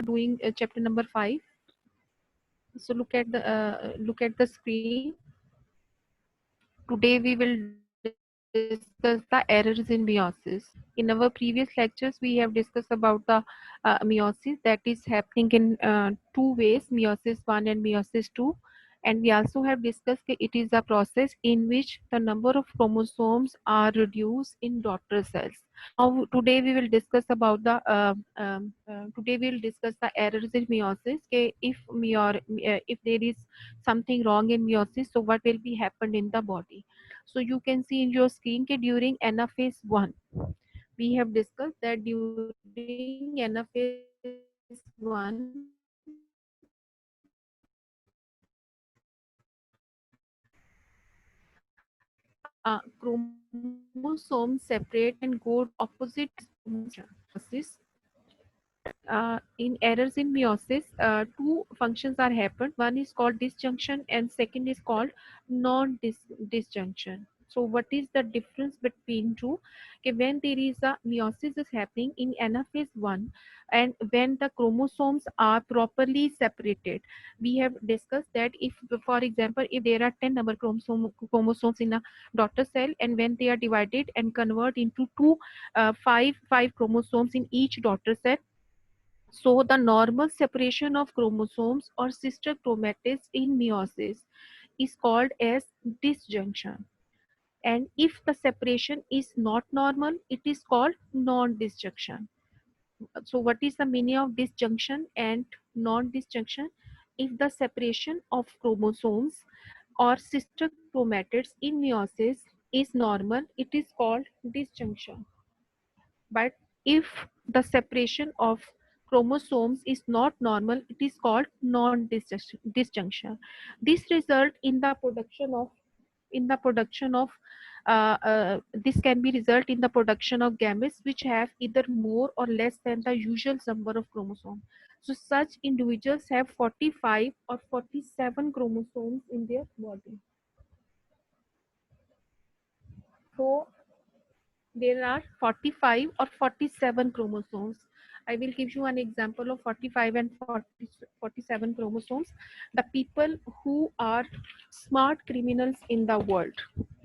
doing chapter number 5. So look at the screen. Today we will discuss the errors in meiosis. In our previous lectures, we have discussed about the meiosis that is happening in two ways: meiosis 1 and meiosis 2. And we also have discussed that it is a process in which the number of chromosomes are reduced in daughter cells. Now, today we will discuss about the errors in meiosis. Okay, if there is something wrong in meiosis, so what will be happened in the body? So you can see in your screen that during anaphase 1, we have discussed that during anaphase 1, chromosomes separate and go to opposite meiosis. In errors in meiosis, two functions are happened. One is called disjunction and second is called non-disjunction. So what is the difference between two? Okay, when there is a meiosis is happening in anaphase 1 and when the chromosomes are properly separated, we have discussed that if, for example, if there are 10 number chromosomes in a daughter cell, and when they are divided and convert into five chromosomes in each daughter cell, so the normal separation of chromosomes or sister chromatids in meiosis is called as disjunction. And if the separation is not normal, it is called non-disjunction. So what is the meaning of disjunction and non-disjunction? If the separation of chromosomes or sister chromatids in meiosis is normal, it is called disjunction. But if the separation of chromosomes is not normal, it is called non-disjunction. This result in the production of this can be result in the production of gametes which have either more or less than the usual number of chromosomes. So such individuals have 45 or 47 chromosomes in their body. So there are 45 or 47 chromosomes. I will give you an example of 45 and 47 chromosomes. The people who are smart criminals in the world,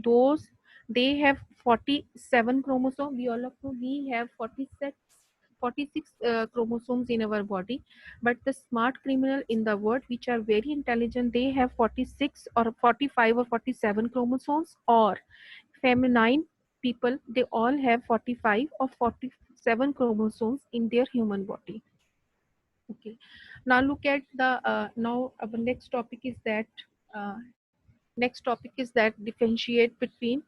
those they have 47 chromosomes. We all of know we have 46 chromosomes in our body, but the smart criminal in the world which are very intelligent, they have 46 or 45 or 47 chromosomes. Or feminine people, they all have 45 or 47 chromosomes in their human body. Okay, now look at the now our uh, next topic is that differentiate between,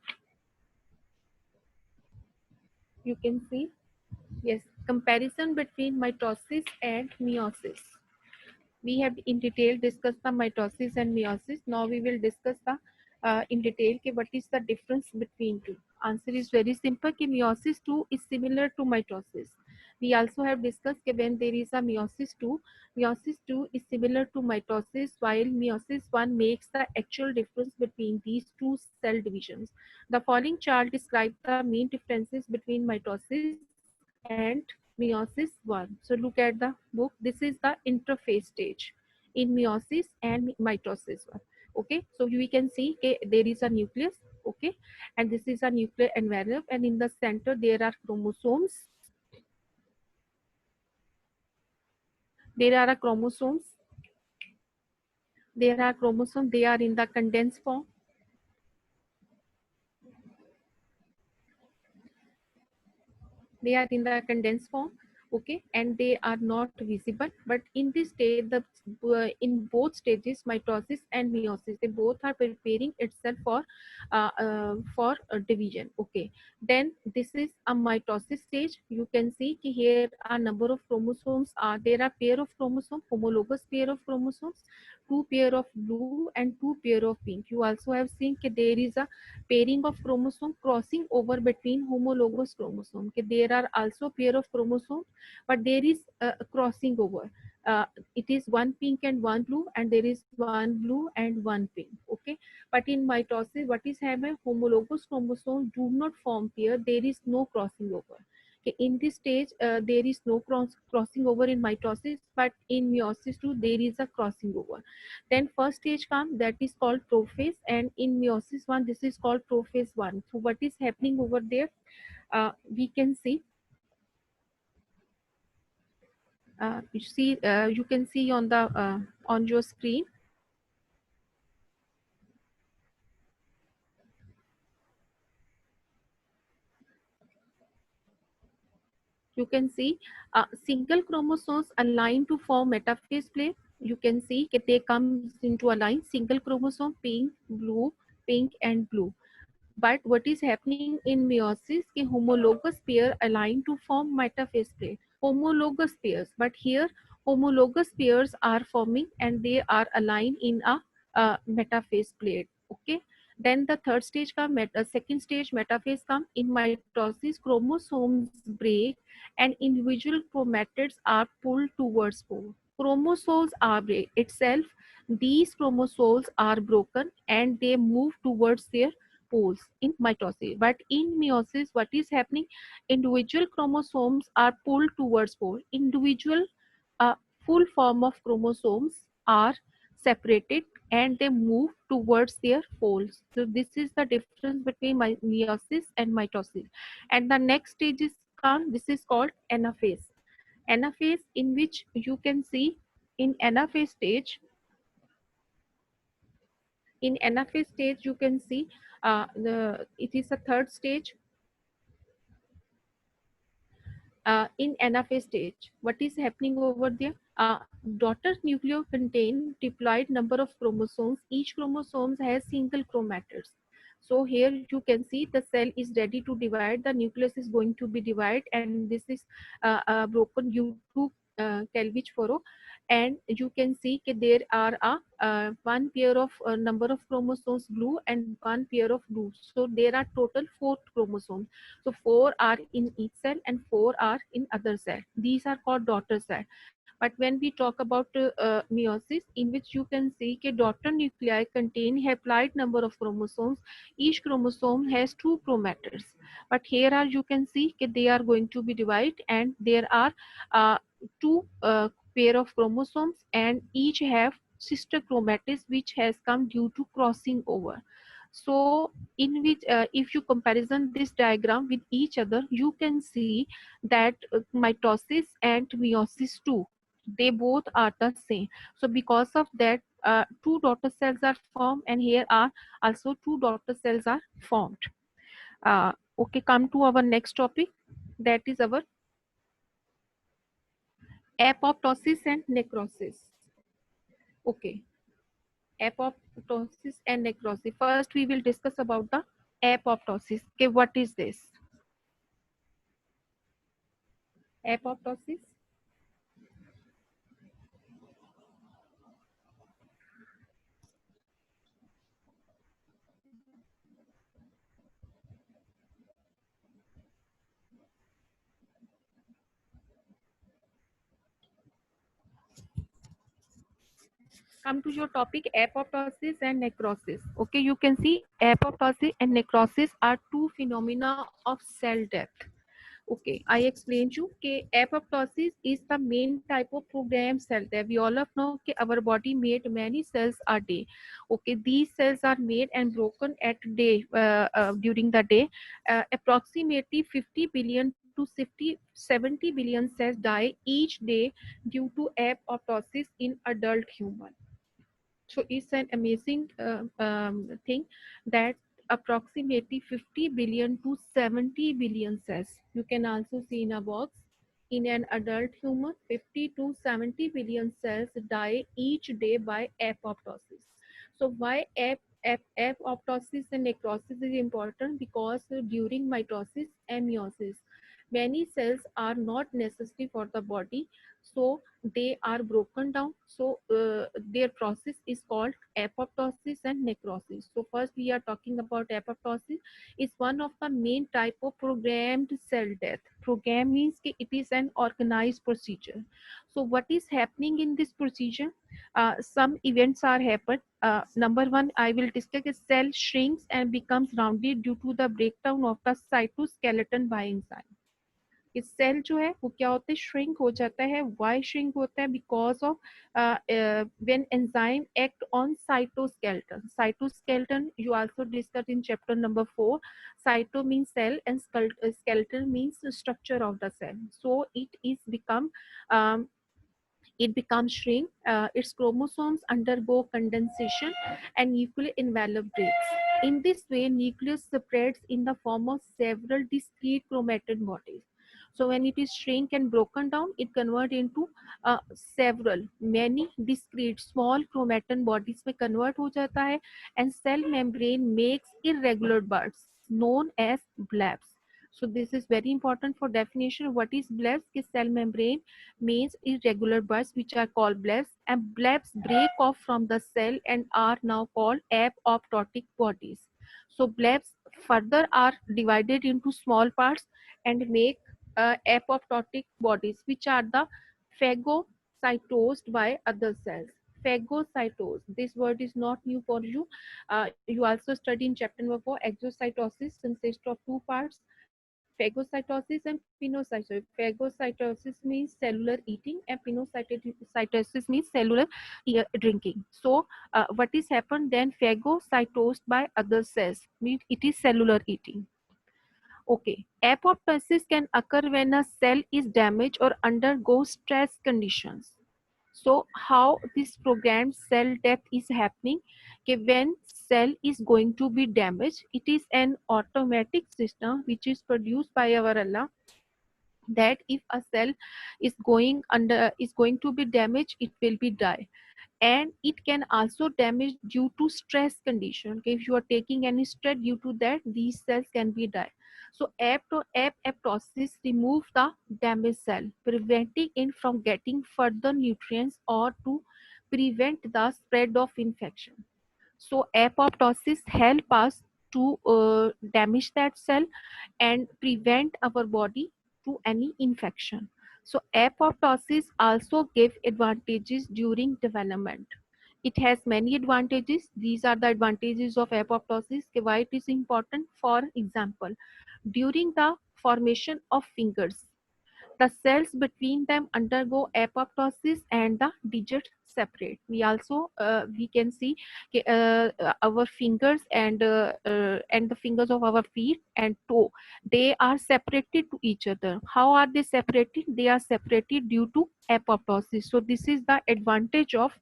you can see, yes, comparison between mitosis and meiosis. We have in detail discussed the mitosis and meiosis. Now we will discuss the in detail ke what is the difference between two. Answer is very simple कि meiosis 2 is similar to mitosis. We also have discussed that when there is a meiosis 2 is similar to mitosis, while meiosis 1 makes the actual difference between these two cell divisions. The following chart describes the main differences between mitosis and meiosis 1. So look at the book. This is the interphase stage in meiosis and mitosis 1. Okay, so we can see okay, there is a nucleus. Okay, and this is a nuclear envelope, and in the center there are chromosomes. There are chromosomes. There are chromosomes. They are in the condensed form. They are in the condensed form. Okay, and they are not visible, but in this stage the in both stages, mitosis and meiosis, they both are preparing itself for division. Okay, then this is a mitosis stage. You can see कि here a number of chromosomes are there, are pair of chromosomes, homologous pair of chromosomes, two pair of blue and two pair of pink. You also have seen कि there is a pairing of chromosome crossing over between homologous chromosome. Okay, there are also pair of chromosomes, but there is a crossing over. It is one pink and one blue, and there is one blue and one pink. Okay, but in mitosis, what is happening? Homologous chromosomes do not form pair. There is no crossing over. Okay, in this stage, there is no crossing over in mitosis, but in meiosis 2, there is a crossing over. Then first stage comes, that is called prophase, and in meiosis 1, this is called prophase 1. So what is happening over there? We can see, you can see on the on your screen. You can see single chromosomes align to form metaphase plate. You can see that they come into a line, single chromosome, pink and blue. But what is happening in meiosis? Ki homologous pair align to form metaphase plate. Homologous pairs, but here homologous pairs are forming and they are aligned in a metaphase plate. Okay. Then the third stage come, second stage metaphase come. In mitosis, chromosomes break and individual chromatids are pulled towards pole. Chromosomes are break itself. These chromosomes are broken and they move towards their poles in mitosis. But in meiosis, what is happening? Individual chromosomes are pulled towards pole. Individual uh, full form of chromosomes are separated and they move towards their poles. So this is the difference between meiosis and mitosis. And the next stage is come. This is called anaphase. Anaphase, in which you can see in anaphase stage, in anaphase stage you can see it is a third stage. In anaphase stage, what is happening over there? Daughter nucleo contain diploid number of chromosomes. Each chromosome has single chromatids. So here you can see the cell is ready to divide. The nucleus is going to be divided, and this is broken due to cleavage furrow. And you can see that there are one pair of number of chromosomes blue and one pair of blue. So there are total 4 chromosomes. So 4 are in each cell and 4 are in other cell. These are called daughter cell. But when we talk about meiosis, in which you can see that daughter nuclei contain haploid number of chromosomes. Each chromosome has 2 chromatids. But here are you can see that they are going to be divided, and there are two pair of chromosomes, and each have sister chromatids which has come due to crossing over. So in which if you comparison this diagram with each other, you can see that mitosis and meiosis 2, they both are the same. So because of that, 2 daughter cells are formed, and here are also 2 daughter cells are formed. Okay, come to our next topic, that is our apoptosis and necrosis. Okay, apoptosis and necrosis. First we will discuss about the apoptosis. Okay, what is this apoptosis? Come to your topic, apoptosis and necrosis. Okay, you can see apoptosis and necrosis are two phenomena of cell death. Okay, I explained you कि apoptosis is the main type of programmed cell death. We all of know कि our body made many cells a day. Okay, these cells are made and broken at day during the day. Approximately 50 billion to 70 billion cells die each day due to apoptosis in adult human. So it's an amazing thing that approximately 50 billion to 70 billion cells. You can also see in a box. In an adult human, 50 to 70 billion cells die each day by apoptosis. So why apoptosis and necrosis is important? Because during mitosis and meiosis, many cells are not necessary for the body, so they are broken down. So their process is called apoptosis and necrosis. So first we are talking about apoptosis. Is one of the main type of programmed cell death. Program means कि it is an organized procedure. So what is happening in this procedure? Some events are happened. Number one, I will discuss, a cell shrinks and becomes rounded due to the breakdown of the cytoskeleton by enzyme. कि cell जो है वो क्या होता है, shrink हो जाता है. वाई श्रिंक होता है? Because of when enzyme act on cytoskeleton. Cytoskeleton you also discussed in chapter number 4. Cyto means cell and skeleton means structure of the cell. So um, it becomes shrink, its chromosomes undergo condensation, and nuclear envelope breaks. In this way, nucleus spreads in the form of several discrete chromatin bodies. So when it is shrink and broken down, it convert into many discrete small chromatin bodies में convert हो जाता है, and cell membrane makes irregular buds known as blebs. So this is very important for definition. What is blebs? कि cell membrane means irregular buds which are called blebs, and blebs break off from the cell and are now called apoptotic bodies. So blebs further are divided into small parts and make apoptotic bodies which are the phagocytosed by other cells. Phagocytosed, this word is not new for you. You also study in chapter number 4. Exocytosis consists of two parts, phagocytosis and pinocytosis. Phagocytosis means cellular eating, and pinocytosis means cellular drinking. So, what is happened then? Phagocytosed by other cells means it is cellular eating. Okay, apoptosis can occur when a cell is damaged or undergoes stress conditions. So how this programmed cell death is happening? Okay, when cell is going to be damaged, it is an automatic system which is produced by our Allah, that if a cell is going to be damaged, it will be die. And it can also damage due to stress condition. Okay, if you are taking any stress, due to that these cells can be die. So apoptosis remove the damaged cell, preventing it from getting further nutrients or to prevent the spread of infection. So apoptosis help us to damage that cell and prevent our body to any infection. So apoptosis also give advantages during development. It has many advantages. These are the advantages of apoptosis. Why it is important? For example, during the formation of fingers, the cells between them undergo apoptosis and the digits separate. We can see our fingers and the fingers of our feet and toe, they are separated to each other. How are they separated? They are separated due to apoptosis. So this is the advantage of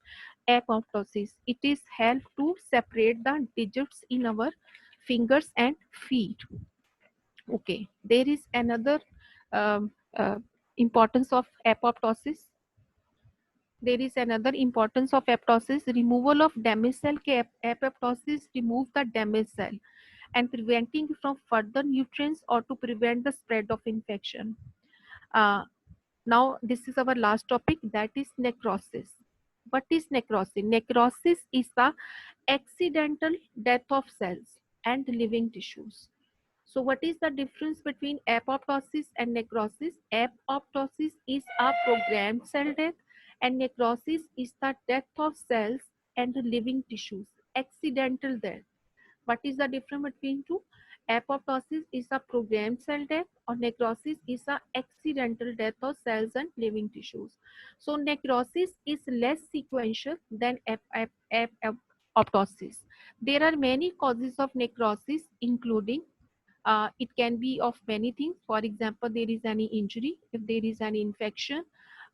apoptosis. It is help to separate the digits in our fingers and feet. Okay, there is another um, importance of apoptosis. There is another importance of apoptosis, removal of damaged cell. Apoptosis remove the damaged cell and preventing from further nutrients or to prevent the spread of infection. Uh, Now this is our last topic, that is necrosis. What is necrosis? Necrosis is the accidental death of cells and living tissues. So what is the difference between apoptosis and necrosis? Apoptosis is a programmed cell death and necrosis is the death of cells and living tissues. Accidental death. What is the difference between two? Apoptosis is a programmed cell death or necrosis is a accidental death of cells and living tissues. So necrosis is less sequential than apoptosis. There are many causes of necrosis, including it can be of many things. For example, there is any injury, if there is an infection,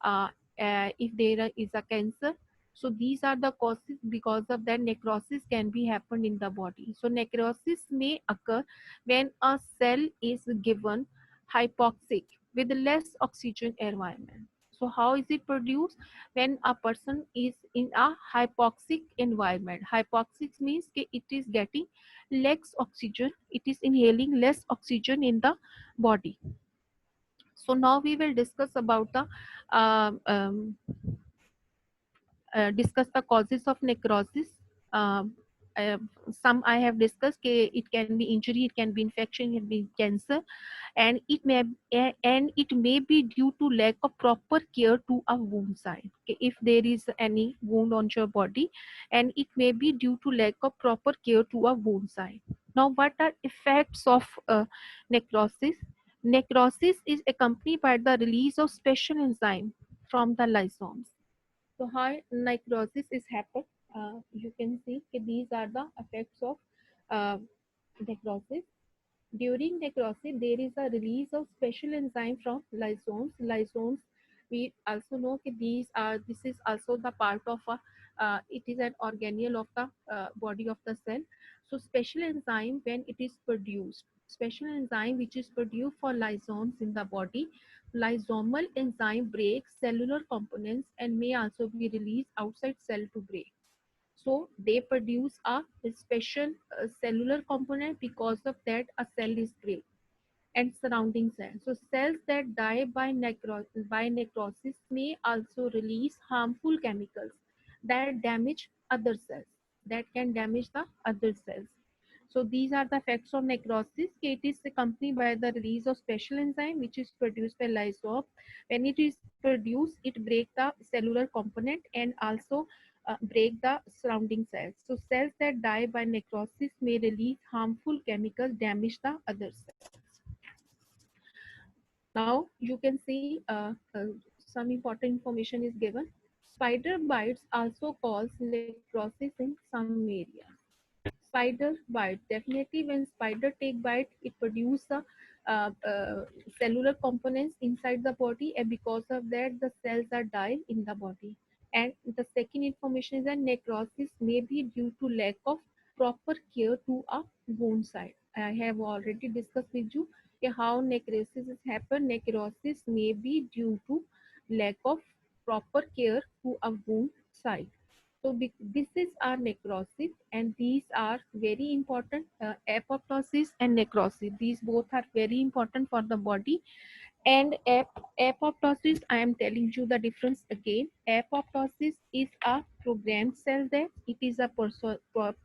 uh, if there is a cancer. So these are the causes. Because of that, necrosis can be happened in the body. So necrosis may occur when a cell is given hypoxic with less oxygen environment. So how is it produced? When a person is in a hypoxic environment. Hypoxic means it is getting less oxygen, it is inhaling less oxygen in the body. So now we will discuss about the um, um, discuss the causes of necrosis. Um, uh, some I have discussed. It can be injury, it can be infection, it can be cancer, and it may be due to lack of proper care to a wound site. Okay, if there is any wound on your body, and it may be due to lack of proper care to a wound site. Now, what are effects of necrosis? Necrosis is accompanied by the release of special enzyme from the lysosomes. So how necrosis is happen? You can see that these are the effects of uh, necrosis. During necrosis, there is a release of special enzyme from lysosomes. Lysosomes, we also know that this is also the part of a it is an organelle of the body of the cell. So special enzyme when it is produced, special enzyme which is produced for lysosomes in the body, lysosomal enzyme breaks cellular components and may also be released outside cell to break. So they produce a special cellular component. Because of that a cell is break and surrounding cells. So cells that die by necrosis may also release harmful chemicals that damage other cells, that can damage the other cells. So these are the effects of necrosis. It is accompanied by the release of special enzyme which is produced by lysosome. When it is produced, it breaks the cellular component and also break the surrounding cells. So cells that die by necrosis may release harmful chemicals, damage the other cells. Now you can see some important information is given. Spider bites also cause necrosis in some areas. Spider bite, definitely when spider take bite, it produce the cellular components inside the body, and because of that the cells are die in the body. And the second information is that necrosis may be due to lack of proper care to a wound site. I have already discussed with you how necrosis is happen. Necrosis may be due to lack of proper care to a wound site. So this is our necrosis, and these are very important. Apoptosis and necrosis, these both are very important for the body. And apoptosis, I am telling you the difference again. Apoptosis is a programmed cell death. It is a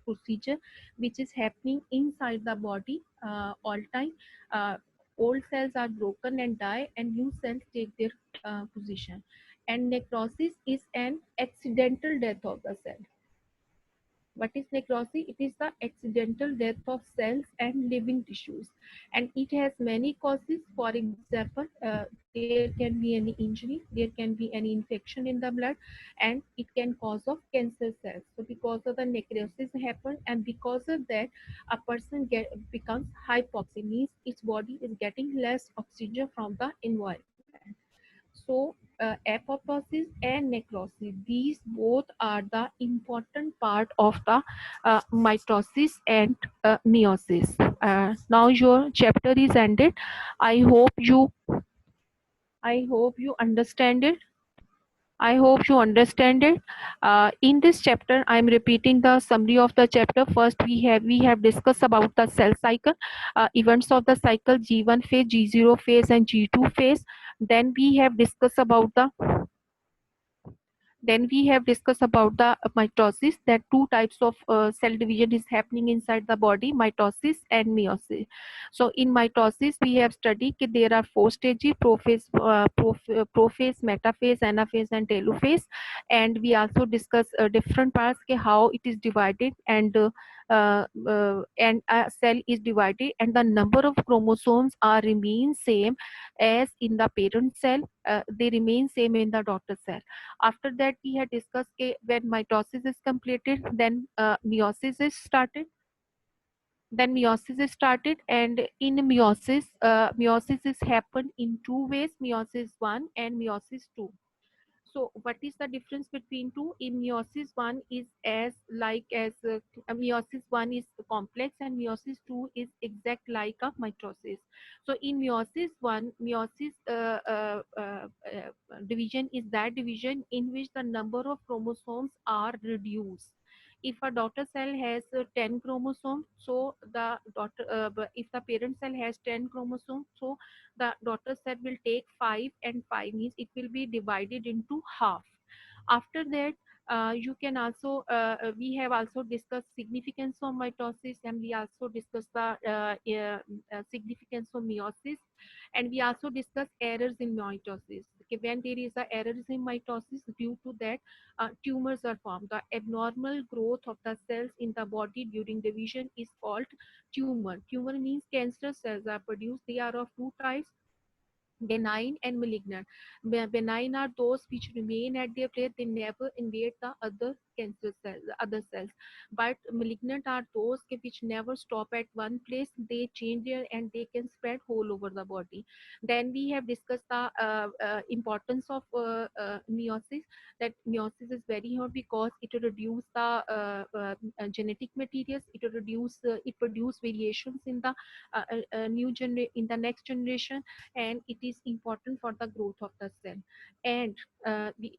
procedure which is happening inside the body all time. Uh, Old cells are broken and die, and new cells take their position. And necrosis is an accidental death of the cell. What is necrosis? It is the accidental death of cells and living tissues, and it has many causes. For example, there can be any injury, there can be any infection in the blood, and it can cause of cancer cells. So because of the necrosis happen, and because of that, a person becomes hypoxic, means its body is getting less oxygen from the environment. So, apoptosis and necrosis, these both are the important part of the mitosis and meiosis. Now your chapter is ended. I hope you, I hope you understand it. I hope you understand it. In this chapter, I am repeating the summary of the chapter. First, we have discussed about the cell cycle, events of the cycle, G1 phase, G0 phase, and G2 phase. Then we have discussed about the then we have discussed about the mitosis, that two types of cell division is happening inside the body, mitosis and meiosis. So in mitosis, we have studied that there are four stages: prophase, prophase, metaphase, anaphase, and telophase. And we also discuss different parts, how it is divided, and a cell is divided, and the number of chromosomes are remain same as in the parent cell. They remain same in the daughter cell. After that, we had discussed when mitosis is completed, then meiosis is started. Then meiosis is started, and in meiosis, meiosis is happened in two ways: meiosis one and meiosis two. So what is the difference between two? In meiosis one is as like as meiosis one is complex, and meiosis two is exact like a mitosis. So in meiosis one, meiosis division is that division in which the number of chromosomes are reduced. If a daughter cell has 10 chromosomes, so the if the parent cell has 10 chromosomes, so the daughter cell will take 5, and 5 means it will be divided into half. After that, you can also we have also discussed significance of mitosis, and we also discussed the significance of meiosis, and we also discussed errors in mitosis. Okay, when there is a errors in mitosis, due to that tumors are formed. The abnormal growth of the cells in the body during division is called tumor. Tumor means cancer cells are produced. They are of two types: benign and malignant. Benign are those which remain at their place; they never invade the other cancer cells, other cells. But malignant are those which never stop at one place; they change there and they can spread whole over the body. Then we have discussed the importance of meiosis. That meiosis is very hard because it reduce the genetic materials. It produce variations in the in the next generation, and it is important for the growth of the cell. And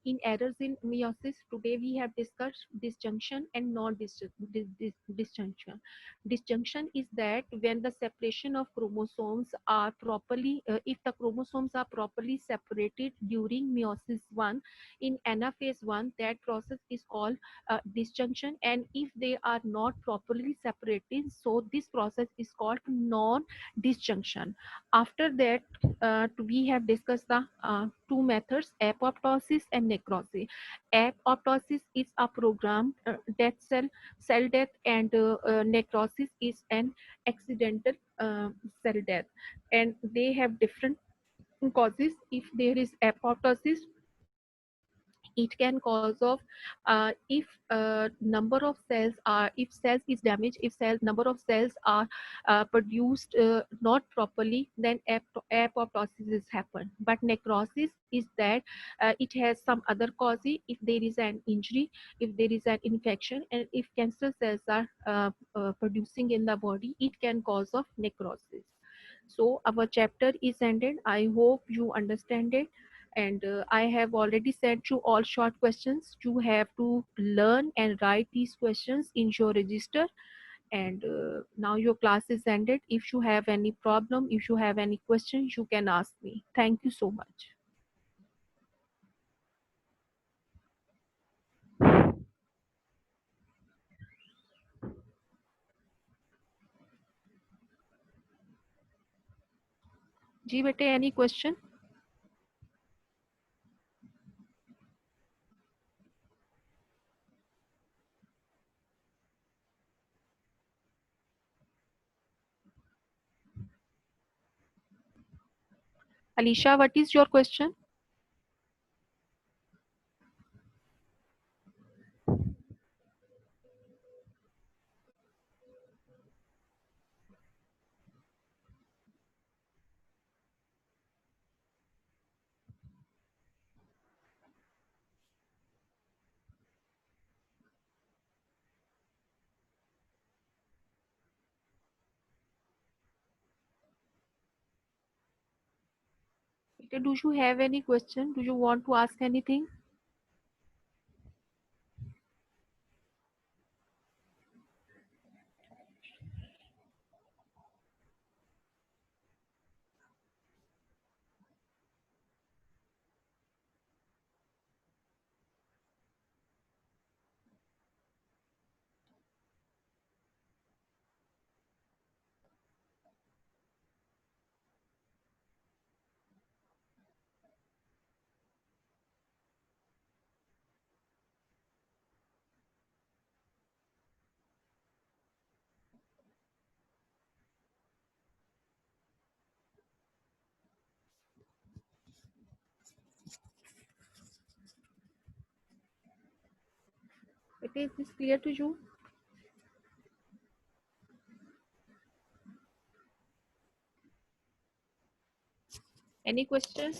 in errors in meiosis, today we have discussed disjunction and non-disjunction. Disjunction is that when the separation of chromosomes are properly, if the chromosomes are properly separated during meiosis 1 in anaphase 1, that process is called disjunction. And if they are not properly separated, so this process is called non-disjunction. After that, we have discussed the two methods, apoptosis and necrosis. Apoptosis is a programmed death cell death, and necrosis is an accidental cell death, and they have different causes. If there is apoptosis, it can cause of if number of cells are, if cells is damaged, if cells number of cells are produced not properly, then apoptosis is happen. But necrosis is that it has some other causes. If there is an injury, if there is an infection, and if cancer cells are producing in the body, it can cause of necrosis. So our chapter is ended. I hope you understand it. And I have already sent you all short questions. You have to learn and write these questions in your register. And now your class is ended. If you have any problem, if you have any questions, you can ask me. Thank you so much. जी बेटे, any question? Alisha, what is your question? Bete, do you have any question? Do you want to ask anything? Bete, is this clear to you? Any question?